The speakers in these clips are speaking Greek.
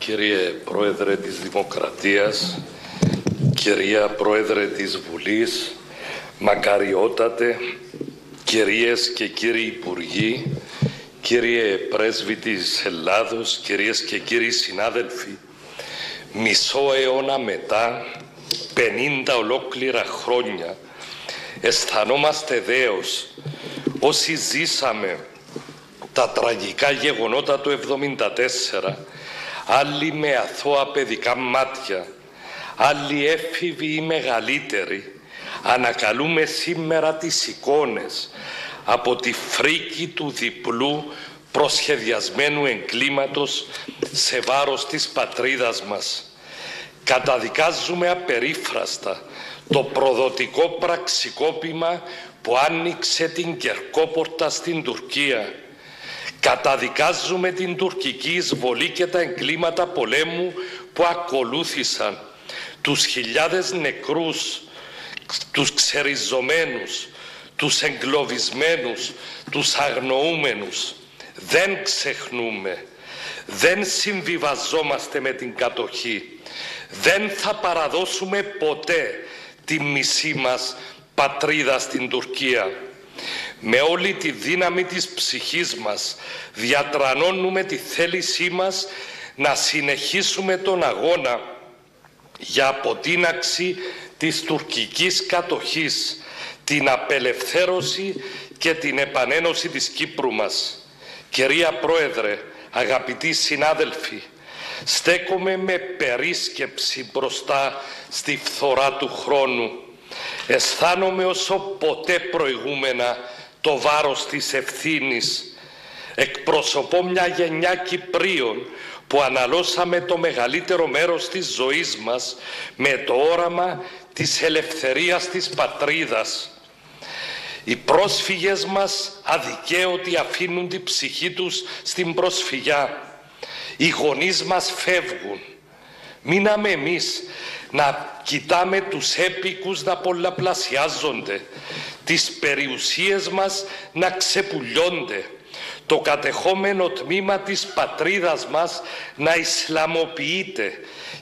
Κύριε Πρόεδρε της Δημοκρατίας, κυρία Πρόεδρε της Βουλής, μακαριότατε, κυρίες και κύριοι Υπουργοί, κύριε Πρέσβη της Ελλάδος, κυρίες και κύριοι συνάδελφοι, μισό αιώνα μετά, 50 ολόκληρα χρόνια, αισθανόμαστε δέος όσοι ζήσαμε τα τραγικά γεγονότα του 1974, άλλοι με αθώα παιδικά μάτια, άλλοι έφηβοι ή μεγαλύτεροι, ανακαλούμε σήμερα τις εικόνες από τη φρίκη του διπλού προσχεδιασμένου εγκλήματος σε βάρος της πατρίδας μας. Καταδικάζουμε απερίφραστα το προδοτικό πραξικόπημα που άνοιξε την Κερκόπορτα στην Τουρκία. Καταδικάζουμε την τουρκική εισβολή και τα εγκλήματα πολέμου που ακολούθησαν, τους χιλιάδες νεκρούς, τους ξεριζωμένους, τους εγκλωβισμένους, τους αγνοούμενους. Δεν ξεχνούμε, δεν συμβιβαζόμαστε με την κατοχή. Δεν θα παραδώσουμε ποτέ τη μισή μας πατρίδα στην Τουρκία. Με όλη τη δύναμη της ψυχής μας διατρανώνουμε τη θέλησή μας να συνεχίσουμε τον αγώνα για αποτείναξη της τουρκικής κατοχής, την απελευθέρωση και την επανένωση της Κύπρου μας. Κυρία Πρόεδρε, αγαπητοί συνάδελφοι, στέκομαι με περίσκεψη μπροστά στη φθορά του χρόνου. Αισθάνομαι όσο ποτέ προηγούμενα το βάρος της ευθύνης. Εκπροσωπώ μια γενιά Κυπρίων που αναλώσαμε το μεγαλύτερο μέρος της ζωής μας με το όραμα της ελευθερίας της πατρίδας. Οι πρόσφυγες μας αδικαίωτοι αφήνουν την ψυχή τους στην προσφυγιά. Οι γονείς μας φεύγουν. Μείναμε εμείς να κοιτάμε τους έπικους να πολλαπλασιάζονται, τις περιουσίες μας να ξεπουλιώνται, το κατεχόμενο τμήμα της πατρίδας μας να ισλαμοποιείται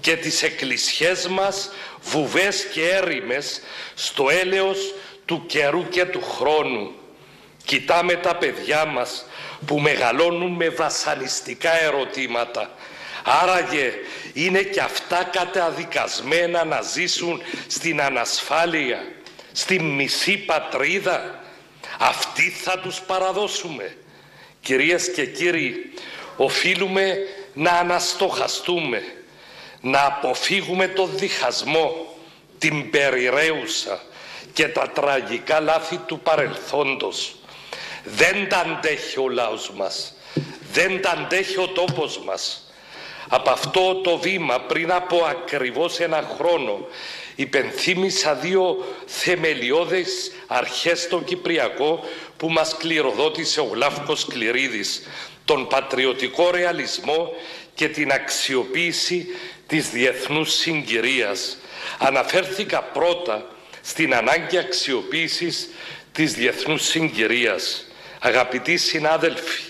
και τις εκκλησιές μας βουβές και έρημες στο έλεος του καιρού και του χρόνου. Κοιτάμε τα παιδιά μας που μεγαλώνουν με βασανιστικά ερωτήματα. Άραγε είναι και αυτά καταδικασμένα να ζήσουν στην ανασφάλεια, στη μισή πατρίδα. Αυτή θα τους παραδώσουμε. Κυρίες και κύριοι, οφείλουμε να αναστοχαστούμε, να αποφύγουμε τον διχασμό, την περιραίουσα και τα τραγικά λάθη του παρελθόντος. Δεν τα αντέχει ο λαός μας, δεν τα αντέχει ο τόπος μας. Από αυτό το βήμα πριν από ακριβώς ένα χρόνο υπενθύμησα δύο θεμελιώδεις αρχές στο Κυπριακό που μας κληροδότησε ο Γλάφκος Κληρίδης, τον πατριωτικό ρεαλισμό και την αξιοποίηση της διεθνούς συγκυρίας. Αναφέρθηκα πρώτα στην ανάγκη αξιοποίησης της διεθνούς συγκυρίας. Αγαπητοί συνάδελφοι,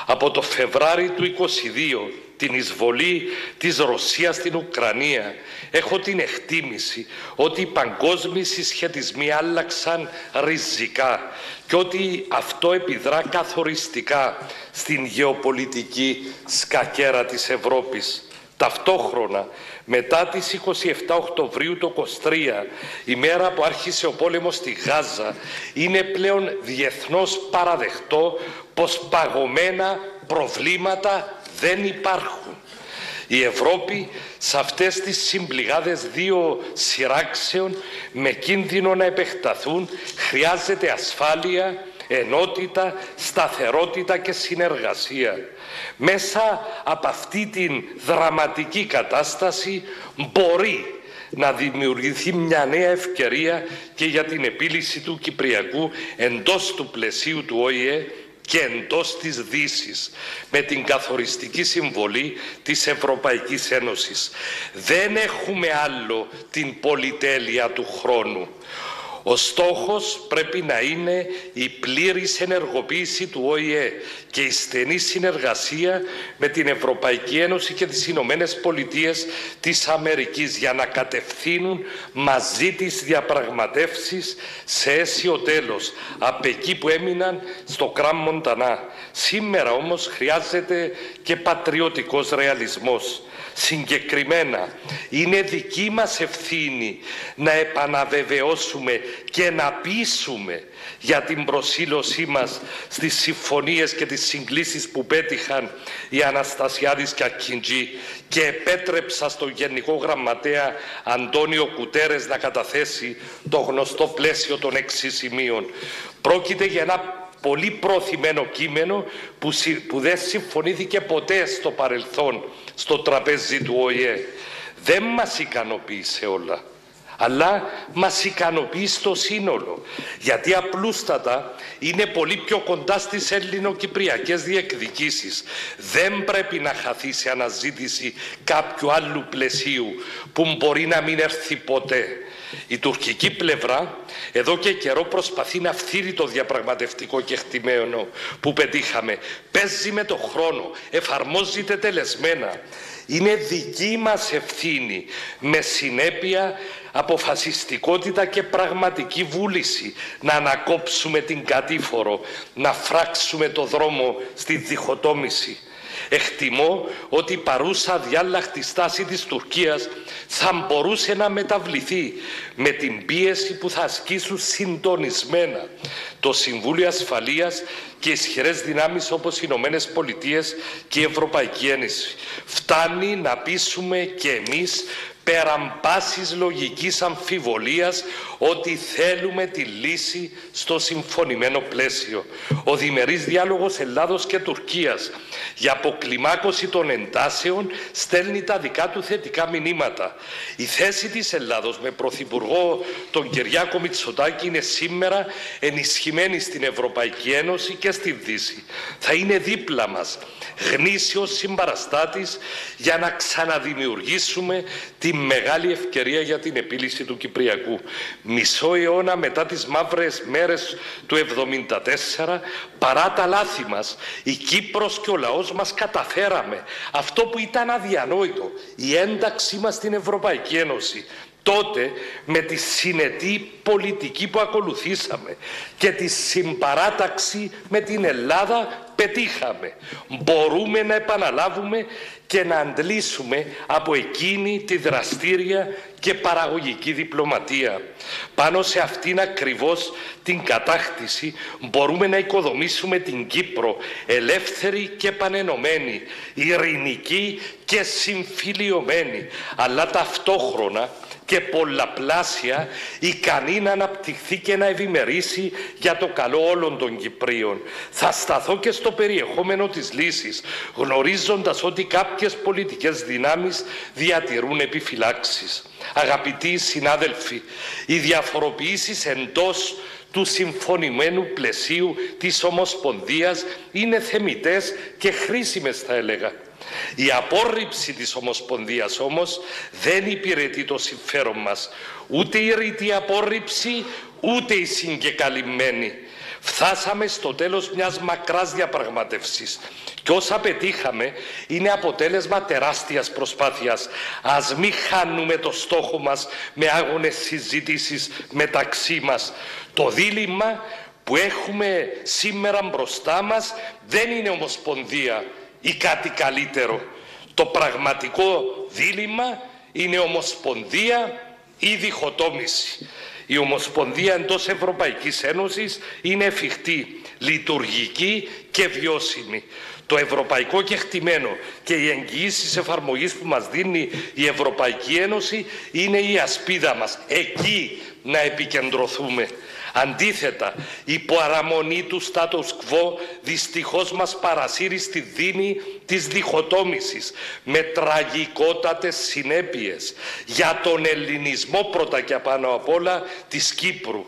από το Φεβράρι του 2022, την εισβολή της Ρωσίας στην Ουκρανία, έχω την εκτίμηση ότι οι παγκόσμιοι συσχετισμοί άλλαξαν ριζικά και ότι αυτό επιδρά καθοριστικά στην γεωπολιτική σκακέρα της Ευρώπης. Ταυτόχρονα, μετά τις 27 Οκτωβρίου του 2023, η μέρα που άρχισε ο πόλεμος στη Γάζα, είναι πλέον διεθνώς παραδεχτό πως παγωμένα προβλήματα δεν υπάρχουν. Η Ευρώπη σε αυτές τις συμπληγάδες δύο σειράξεων με κίνδυνο να επεκταθούν χρειάζεται ασφάλεια, ενότητα, σταθερότητα και συνεργασία. Μέσα από αυτή την δραματική κατάσταση μπορεί να δημιουργηθεί μια νέα ευκαιρία και για την επίλυση του Κυπριακού εντός του πλαισίου του ΟΗΕ και εντός της Δύσης, με την καθοριστική συμβολή της Ευρωπαϊκής Ένωσης. Δεν έχουμε άλλο την πολυτέλεια του χρόνου. Ο στόχος πρέπει να είναι η πλήρης ενεργοποίηση του ΟΗΕ και η στενή συνεργασία με την Ευρωπαϊκή Ένωση και τις Ηνωμένες Πολιτείες της Αμερικής για να κατευθύνουν μαζί τις διαπραγματεύσεις σε αίσιο τέλος από εκεί που έμειναν στο Κραν Μοντανά. Σήμερα όμως χρειάζεται και πατριωτικός ρεαλισμός. Συγκεκριμένα, είναι δική μας ευθύνη να επαναβεβαιώσουμε και να πείσουμε για την προσήλωσή μας στις συμφωνίες και τις συγκλήσεις που πέτυχαν οι Αναστασιάδης και Ακιντζή και επέτρεψα στον Γενικό Γραμματέα Αντώνιο Κουτέρες να καταθέσει το γνωστό πλαίσιο των 6 σημείων. Πρόκειται για ένα πολύ προωθημένο κείμενο που δεν συμφωνήθηκε ποτέ στο παρελθόν στο τραπέζι του ΟΗΕ. Δεν μας ικανοποίησε όλα, αλλά μας ικανοποιεί στο σύνολο, γιατί απλούστατα είναι πολύ πιο κοντά στις ελληνοκυπριακές διεκδικήσεις. Δεν πρέπει να χαθεί σε αναζήτηση κάποιου άλλου πλαισίου που μπορεί να μην έρθει ποτέ. Η τουρκική πλευρά εδώ και καιρό προσπαθεί να φθείρει το διαπραγματευτικό κεκτημένο που πετύχαμε. Παίζει με το χρόνο, εφαρμόζει τελεσμένα. Είναι δική μας ευθύνη με συνέπεια, αποφασιστικότητα και πραγματική βούληση να ανακόψουμε την κατήφορο, να φράξουμε το δρόμο στη διχοτόμηση. Εκτιμώ ότι η παρούσα αδιάλαχτη στάση της Τουρκίας θα μπορούσε να μεταβληθεί με την πίεση που θα ασκήσουν συντονισμένα το Συμβούλιο Ασφαλείας και ισχυρές δυνάμεις όπως οι Ηνωμένες Πολιτείες και η Ευρωπαϊκή Ένωση. Φτάνει να πείσουμε και εμείς πέραν πάσης λογικής αμφιβολίας ότι θέλουμε τη λύση στο συμφωνημένο πλαίσιο. Ο διμερής διάλογος Ελλάδος και Τουρκίας για αποκλιμάκωση των εντάσεων στέλνει τα δικά του θετικά μηνύματα. Η θέση της Ελλάδος με πρωθυπουργό τον Κυριάκο Μητσοτάκη είναι σήμερα ενισχυμένη στην Ευρωπαϊκή Ένωση και στη Δύση. Θα είναι δίπλα μας, γνήσιος συμπαραστάτης για να ξαναδημιουργήσουμε τη μεγάλη ευκαιρία για την επίλυση του Κυπριακού. Μισό αιώνα μετά τις μαύρες μέρες του 1974, παρά τα λάθη μας, η Κύπρος και ο λαός μας καταφέραμε αυτό που ήταν αδιανόητο, η ένταξή μας στην Ευρωπαϊκή Ένωση. Τότε με τη συνετή πολιτική που ακολουθήσαμε και τη συμπαράταξη με την Ελλάδα πετύχαμε. Μπορούμε να επαναλάβουμε και να αντλήσουμε από εκείνη τη δραστήρια και παραγωγική διπλωματία. Πάνω σε αυτήν ακριβώς την κατάκτηση μπορούμε να οικοδομήσουμε την Κύπρο ελεύθερη και πανενωμένη, ειρηνική και συμφιλιωμένη, αλλά ταυτόχρονα και πολλαπλάσια ικανή να αναπτυχθεί και να ευημερήσει για το καλό όλων των Κυπρίων. Θα σταθώ και στο περιεχόμενο της λύσης, γνωρίζοντας ότι κάποιες πολιτικές δυνάμεις διατηρούν επιφυλάξεις. Αγαπητοί συνάδελφοι, οι διαφοροποιήσεις εντός του συμφωνημένου πλαισίου της Ομοσπονδίας είναι θεμιτές και χρήσιμες, θα έλεγα. Η απόρριψη της Ομοσπονδίας όμως δεν υπηρετεί το συμφέρον μας. Ούτε η ρητή απόρριψη, ούτε η συγκεκαλυμμένη. Φτάσαμε στο τέλος μιας μακράς διαπραγματεύσης και όσα πετύχαμε είναι αποτέλεσμα τεράστιας προσπάθειας. Ας μην χάνουμε το στόχο μας με άγονες συζητήσεις μεταξύ μας. Το δίλημμα που έχουμε σήμερα μπροστά μας δεν είναι Ομοσπονδία ή κάτι καλύτερο. Το πραγματικό δίλημμα είναι Ομοσπονδία ή διχοτόμηση. Η Ομοσπονδία εντός Ευρωπαϊκής Ένωσης είναι εφικτή, λειτουργική και βιώσιμη. Το ευρωπαϊκό κεκτημένο και οι εγγυήσεις εφαρμογής που μας δίνει η Ευρωπαϊκή Ένωση είναι η ασπίδα μας. Εκεί να επικεντρωθούμε. Αντίθετα, η παραμονή του status quo δυστυχώς μας παρασύρει στη δίνη της διχοτόμησης με τραγικότατες συνέπειες για τον ελληνισμό πρώτα και πάνω απ' όλα της Κύπρου.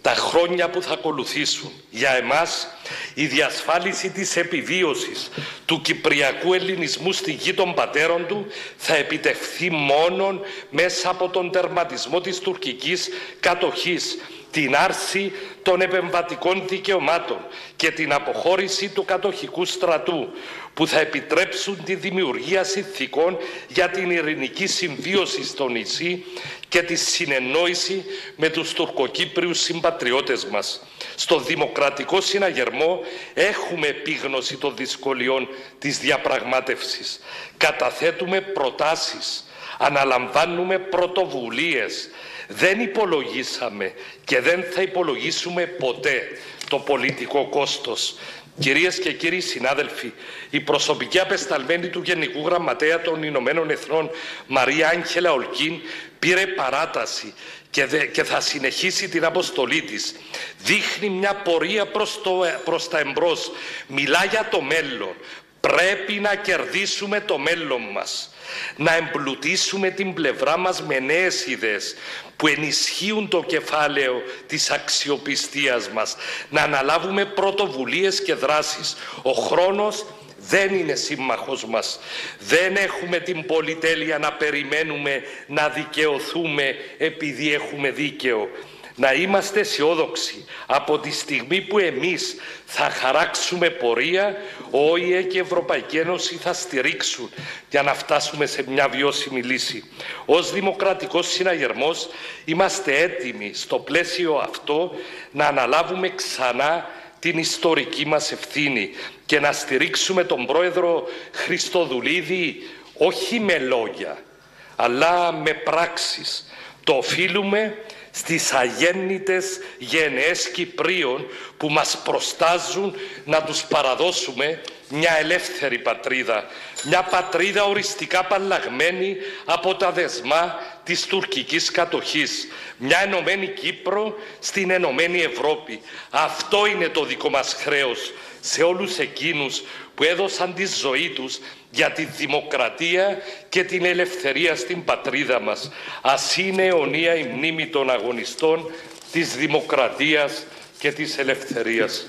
Τα χρόνια που θα ακολουθήσουν για εμάς η διασφάλιση της επιβίωσης του κυπριακού ελληνισμού στη γη των πατέρων του θα επιτευχθεί μόνον μέσα από τον τερματισμό της τουρκικής κατοχής την άρση των επεμβατικών δικαιωμάτων και την αποχώρηση του κατοχικού στρατού, που θα επιτρέψουν τη δημιουργία συνθηκών για την ειρηνική συμβίωση στο νησί και τη συνεννόηση με τους τουρκοκύπριους συμπατριώτες μας. Στο δημοκρατικό συναγερμό έχουμε επίγνωση των δυσκολιών της διαπραγμάτευσης. Καταθέτουμε προτάσεις, αναλαμβάνουμε πρωτοβουλίες. Δεν υπολογίσαμε και δεν θα υπολογίσουμε ποτέ το πολιτικό κόστος. Κυρίες και κύριοι συνάδελφοι, η προσωπική απεσταλμένη του Γενικού Γραμματέα των Ηνωμένων Εθνών, Μαρία Άγγελα Ολκίν, πήρε παράταση και θα συνεχίσει την αποστολή της. Δείχνει μια πορεία προς τα εμπρός. Μιλά για το μέλλον. Πρέπει να κερδίσουμε το μέλλον μας. Να εμπλουτίσουμε την πλευρά μας με νέες ιδέες που ενισχύουν το κεφάλαιο της αξιοπιστίας μας. Να αναλάβουμε πρωτοβουλίες και δράσεις. Ο χρόνος δεν είναι σύμμαχος μας. Δεν έχουμε την πολυτέλεια να περιμένουμε να δικαιωθούμε επειδή έχουμε δίκαιο. Να είμαστε αισιόδοξοι. Από τη στιγμή που εμείς θα χαράξουμε πορεία, ο ΟΗΕ και η Ευρωπαϊκή Ένωση θα στηρίξουν για να φτάσουμε σε μια βιώσιμη λύση. Ως δημοκρατικός συναγερμός είμαστε έτοιμοι στο πλαίσιο αυτό να αναλάβουμε ξανά την ιστορική μας ευθύνη και να στηρίξουμε τον πρόεδρο Χριστοδουλίδη όχι με λόγια, αλλά με πράξεις. Το οφείλουμε στις αγέννητες γενναίες Κυπρίων που μας προστάζουν να τους παραδώσουμε μια ελεύθερη πατρίδα. Μια πατρίδα οριστικά απαλλαγμένη από τα δεσμά της τουρκικής κατοχής. Μια ενωμένη Κύπρο στην ενωμένη Ευρώπη. Αυτό είναι το δικό μας χρέος σε όλους εκείνους που έδωσαν τη ζωή τους για τη δημοκρατία και την ελευθερία στην πατρίδα μας. Ας είναι αιωνία η μνήμη των αγωνιστών της δημοκρατίας και της ελευθερίας.